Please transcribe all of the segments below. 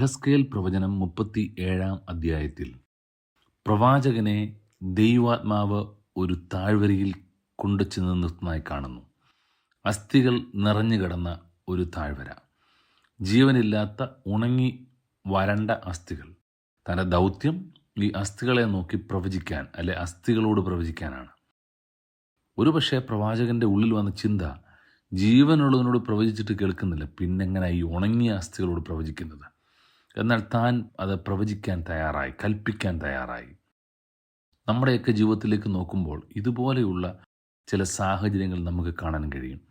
യെഹെസ്കേൽ പ്രവചനം 37 അധ്യായത്തിൽ പ്രവാചകനെ ദൈവാത്മാവ് ഒരു താഴ്വരയിൽ കൊണ്ടുചെന്ന് നിർത്തുന്നതായി കാണുന്നു. അസ്ഥികൾ നിറഞ്ഞു കിടന്ന ഒരു താഴ്വര, ജീവനില്ലാത്ത ഉണങ്ങി വരണ്ട അസ്ഥികൾ. തൻ്റെ ദൗത്യം ഈ അസ്ഥികളെ നോക്കി പ്രവചിക്കാൻ, അല്ലെ അസ്ഥികളോട് പ്രവചിക്കാനാണ്. ഒരുപക്ഷെ പ്രവാചകൻ്റെ ഉള്ളിൽ വന്ന ചിന്ത, ജീവനുള്ളതിനോട് പ്രവചിച്ചിട്ട് കേൾക്കുന്നില്ല, പിന്നെങ്ങനെ ഈ ഉണങ്ങിയ അസ്ഥികളോട് പ്രവചിക്കുന്നത്? എന്നാൽ താൻ അത് പ്രവചിക്കാൻ തയ്യാറായി, കൽപ്പിക്കാൻ തയ്യാറായി. നമ്മുടെയൊക്കെ ജീവിതത്തിലേക്ക് നോക്കുമ്പോൾ ഇതുപോലെയുള്ള ചില സാഹചര്യങ്ങൾ നമുക്ക് കാണാൻ കഴിയും.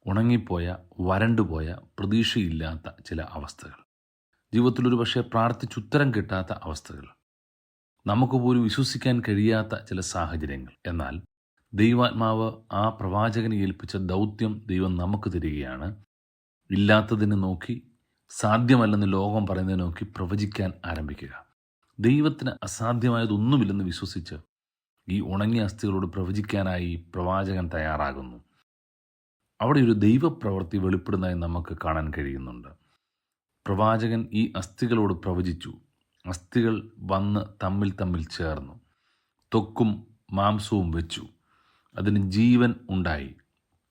ഉണങ്ങിപ്പോയ, വരണ്ടുപോയ, പ്രതീക്ഷയില്ലാത്ത ചില അവസ്ഥകൾ, ജീവിതത്തിൽ ഒരു പക്ഷേ പ്രാർത്ഥിച്ചുത്തരം കിട്ടാത്ത അവസ്ഥകൾ, നമുക്ക് പോലും വിശ്വസിക്കാൻ കഴിയാത്ത ചില സാഹചര്യങ്ങൾ. എന്നാൽ ദൈവാത്മാവ് ആ പ്രവാചകനെ ഏൽപ്പിച്ച ദൗത്യം ദൈവം നമുക്ക് തരികയാണ്. ഇല്ലാത്തതിനെ നോക്കി, സാധ്യമല്ലെന്ന് ലോകം പറയുന്നതിനെ നോക്കി പ്രവചിക്കാൻ ആരംഭിക്കുക. ദൈവത്തിന് അസാധ്യമായതൊന്നുമില്ലെന്ന് വിശ്വസിച്ച് ഈ ഉണങ്ങിയ അസ്ഥികളോട് പ്രവചിക്കാനായി പ്രവാചകൻ തയ്യാറാകുന്നു. അവിടെ ഒരു ദൈവപ്രവൃത്തി വെളിപ്പെടുന്നതായി നമുക്ക് കാണാൻ കഴിയുന്നുണ്ട്. പ്രവാചകൻ ഈ അസ്ഥികളോട് പ്രവചിച്ചു. അസ്ഥികൾ വന്ന് തമ്മിൽ തമ്മിൽ ചേർന്നു, ത്വക്കും മാംസവും വെച്ചു. അതിന് ജീവൻ ഉണ്ടായി,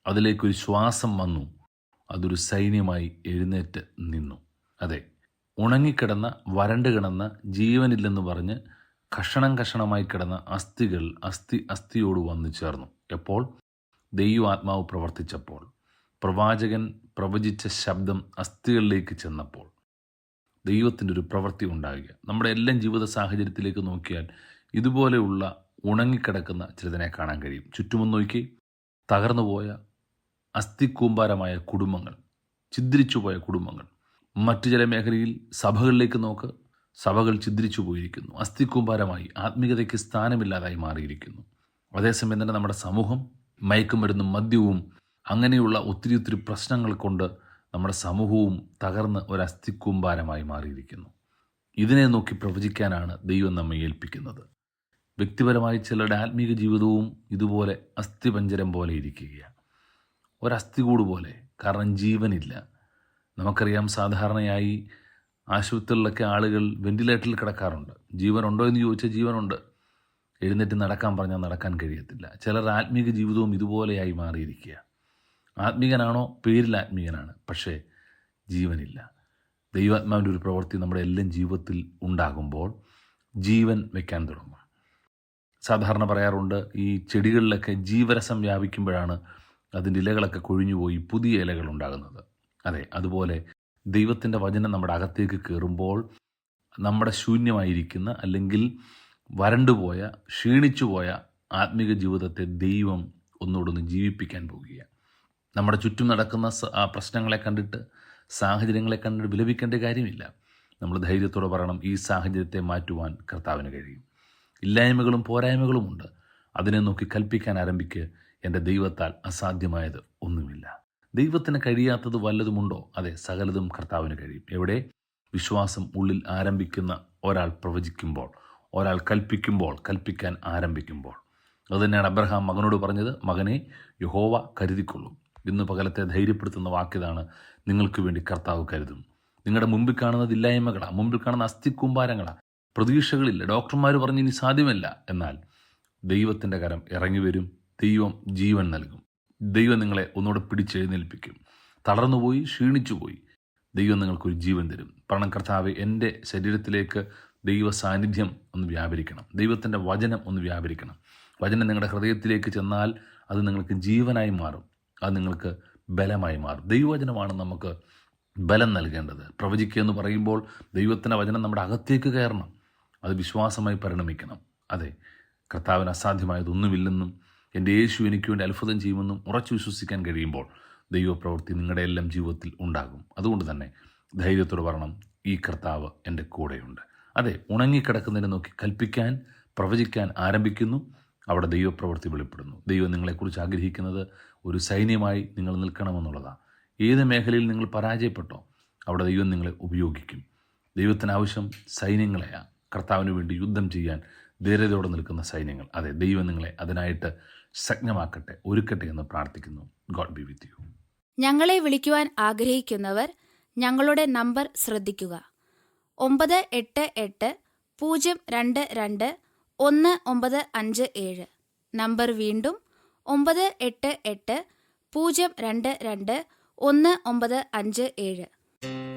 അതിലേക്കൊരു ശ്വാസം വന്നു, അതൊരു സൈന്യമായി എഴുന്നേറ്റ് നിന്നു. അതെ, ഉണങ്ങിക്കിടന്ന, വരണ്ട് കിടന്ന, ജീവനില്ലെന്ന് പറഞ്ഞ് കഷണം കഷണമായി കിടന്ന അസ്ഥികൾ അസ്ഥിയോട് വന്നു ചേർന്നു. എപ്പോൾ? ദൈവാത്മാവ് പ്രവർത്തിച്ചപ്പോൾ, പ്രവാചകൻ പ്രവചിച്ച ശബ്ദം അസ്ഥികളിലേക്ക് ചെന്നപ്പോൾ ദൈവത്തിൻ്റെ ഒരു പ്രവൃത്തി ഉണ്ടാകുക. നമ്മുടെ എല്ലാം ജീവിത സാഹചര്യത്തിലേക്ക് നോക്കിയാൽ ഇതുപോലെയുള്ള ഉണങ്ങിക്കിടക്കുന്ന ചിലതിനെ കാണാൻ കഴിയും. ചുറ്റുമൊന്ന് നോക്കി, തകർന്നുപോയ അസ്ഥിക്കൂമ്പാരമായ കുടുംബങ്ങൾ, ഛിദ്രിച്ചുപോയ കുടുംബങ്ങൾ. മറ്റു ചില മേഖലയിൽ സഭകളിലേക്ക് നോക്ക്, സഭകൾ ഛിദ്രിച്ചു പോയിരിക്കുന്നു, അസ്ഥിക്കൂമ്പാരമായി, ആത്മീയതയ്ക്ക് സ്ഥാനമില്ലാതായി മാറിയിരിക്കുന്നു. അതേസമയം തന്നെ നമ്മുടെ സമൂഹം മയക്കുമരുന്നും മദ്യവും അങ്ങനെയുള്ള ഒത്തിരി പ്രശ്നങ്ങൾ കൊണ്ട് നമ്മുടെ സമൂഹവും തകർന്ന് ഒരു അസ്ഥിക്കൂമ്പാരമായി മാറിയിരിക്കുന്നു. ഇതിനെ നോക്കി പ്രവചിക്കാനാണ് ദൈവം നമ്മെ ഏൽപ്പിക്കുന്നത്. വ്യക്തിപരമായി ചിലരുടെ ആത്മീക ജീവിതവും ഇതുപോലെ അസ്ഥിപഞ്ജരം പോലെ ഇരിക്കുകയാണ്, ഒരസ്ഥികൂട് പോലെ. കാരണം ജീവനില്ല. നമുക്കറിയാം, സാധാരണയായി ആശുപത്രികളിലൊക്കെ ആളുകൾ വെന്റിലേറ്ററിൽ കിടക്കാറുണ്ട്. ജീവനുണ്ടോ എന്ന് ചോദിച്ചാൽ ജീവനുണ്ട്, എഴുന്നേറ്റ് നടക്കാൻ പറഞ്ഞാൽ നടക്കാൻ കഴിയത്തില്ല. ചിലർ ആത്മീക ജീവിതവും ഇതുപോലെയായി മാറിയിരിക്കുക. ആത്മീകനാണോ? പേരിൽ ആത്മീകനാണ്, പക്ഷേ ജീവനില്ല. ദൈവാത്മാവിൻ്റെ ഒരു പ്രവൃത്തി നമ്മുടെ എല്ലാം ജീവിതത്തിൽ ഉണ്ടാകുമ്പോൾ ജീവൻ വയ്ക്കാൻ തുടങ്ങും. സാധാരണ പറയാറുണ്ട്, ഈ ചെടികളിലൊക്കെ ജീവരസം വ്യാപിക്കുമ്പോഴാണ് അതിൻ്റെ ഇലകളൊക്കെ കൊഴിഞ്ഞുപോയി പുതിയ ഇലകൾ ഉണ്ടാകുന്നത്. അതെ, അതുപോലെ ദൈവത്തിൻ്റെ വചനം നമ്മുടെ അകത്തേക്ക് കയറുമ്പോൾ നമ്മുടെ ശൂന്യമായിരിക്കുന്ന, അല്ലെങ്കിൽ വരണ്ടുപോയ, ക്ഷീണിച്ചുപോയ ആത്മീക ജീവിതത്തെ ദൈവം ഒന്നുകൂടൊന്ന് ജീവിപ്പിക്കാൻ പോകുകയാണ്. നമ്മുടെ ചുറ്റും നടക്കുന്ന ആ പ്രശ്നങ്ങളെ കണ്ടിട്ട്, സാഹചര്യങ്ങളെ കണ്ടിട്ട് വിലപിക്കേണ്ട കാര്യമില്ല. നമ്മൾ ധൈര്യത്തോടെ പറയണം, ഈ സാഹചര്യത്തെ മാറ്റുവാൻ കർത്താവിന് കഴിയും. ഇല്ലായ്മകളും പോരായ്മകളുമുണ്ട്, അതിനെ നോക്കി കൽപ്പിക്കാൻ ആരംഭിക്കുക. എൻ്റെ ദൈവത്താൽ അസാധ്യമായത് ഒന്നുമില്ല. ദൈവത്തിന് കഴിയാത്തത് വല്ലതുമുണ്ടോ? അതെ, സകലതും കർത്താവിന് കഴിയും. എവിടെ? വിശ്വാസം ഉള്ളിൽ ആരംഭിക്കുന്ന ഒരാൾ പ്രവചിക്കുമ്പോൾ, ഒരാൾ കൽപ്പിക്കുമ്പോൾ, കൽപ്പിക്കാൻ ആരംഭിക്കുമ്പോൾ. അതുതന്നെയാണ് അബ്രഹാം മകനോട് പറഞ്ഞത്, മകനെ, യഹോവ കരുതിക്കൊള്ളും. ഇന്ന് പകലത്തെ ധൈര്യപ്പെടുത്തുന്ന വാക്കിതാണ്, നിങ്ങൾക്ക് വേണ്ടി കർത്താവ് കരുതും. നിങ്ങളുടെ മുമ്പിൽ കാണുന്നത് ഇല്ലായ്മകളാണ്, മുമ്പിൽ കാണുന്ന അസ്ഥിക്കൂമ്പാരങ്ങളാണ്, പ്രതീക്ഷകളില്ല, ഡോക്ടർമാർ പറഞ്ഞ് ഇനി സാധ്യമല്ല. എന്നാൽ ദൈവത്തിൻ്റെ കരം ഇറങ്ങി വരും, ദൈവം ജീവൻ നൽകും. ദൈവം നിങ്ങളെ ഒന്നുകൂടെ പിടിച്ചെഴുന്നേൽപ്പിക്കും. തളർന്നുപോയി, ക്ഷീണിച്ചുപോയി, ദൈവം നിങ്ങൾക്കൊരു ജീവൻ തരും. കാരണം കർത്താവെ, എൻ്റെ ശരീരത്തിലേക്ക് ദൈവ സാന്നിധ്യം ഒന്ന് വ്യാപരിക്കണം, ദൈവത്തിൻ്റെ വചനം ഒന്ന് വ്യാപരിക്കണം. വചനം നിങ്ങളുടെ ഹൃദയത്തിലേക്ക് ചെന്നാൽ അത് നിങ്ങൾക്ക് ജീവനായി മാറും, അത് നിങ്ങൾക്ക് ബലമായി മാറും. ദൈവവചനമാണ് നമുക്ക് ബലം നൽകേണ്ടത്. പ്രവചിക്കുക എന്ന് പറയുമ്പോൾ ദൈവത്തിൻ്റെ വചനം നമ്മുടെ അകത്തേക്ക് കയറണം, അത് വിശ്വാസമായി പരിണമിക്കണം. അതെ, കർത്താവിന് അസാധ്യമായതൊന്നുമില്ലെന്നും എൻ്റെ യേശു എനിക്ക് വേണ്ടി അത്ഭുതം ചെയ്യുമെന്നും ഉറച്ചു വിശ്വസിക്കാൻ കഴിയുമ്പോൾ ദൈവപ്രവൃത്തി നിങ്ങളുടെ എല്ലാം ജീവിതത്തിൽ ഉണ്ടാകും. അതുകൊണ്ട് തന്നെ ധൈര്യത്തോടെ പറയണം, ഈ കർത്താവ് എൻ്റെ കൂടെയുണ്ട്. അതെ, ഉണങ്ങിക്കിടക്കുന്നതിനെ നോക്കി കൽപ്പിക്കാൻ, പ്രവചിക്കാൻ ആരംഭിക്കുന്നു. അവിടെ ദൈവപ്രവൃത്തി വെളിപ്പെടുന്നു. ദൈവം നിങ്ങളെക്കുറിച്ച് ആഗ്രഹിക്കുന്നത് ഒരു സൈന്യമായി നിങ്ങൾ നിൽക്കണമെന്നുള്ളതാണ്. ഏത് മേഖലയിൽ നിങ്ങൾ പരാജയപ്പെട്ടോ അവിടെ ദൈവം നിങ്ങളെ ഉപയോഗിക്കും. ദൈവത്തിന് ആവശ്യം സൈന്യങ്ങളെയാണ്, കർത്താവിന് വേണ്ടി യുദ്ധം ചെയ്യാൻ ധൈര്യതയോടെ നിൽക്കുന്ന സൈന്യങ്ങൾ. അതെ, ദൈവം നിങ്ങളെ അതിനായിട്ട് സജ്ഞമാക്കട്ടെ, ഒരുക്കട്ടെ എന്ന് പ്രാർത്ഥിക്കുന്നു. God B with you. ഞങ്ങളെ വിളിക്കുവാൻ ആഗ്രഹിക്കുന്നവർ ഞങ്ങളുടെ നമ്പർ ശ്രദ്ധിക്കുക: 988-022-1957. നമ്പർ വീണ്ടും 988-022-1957.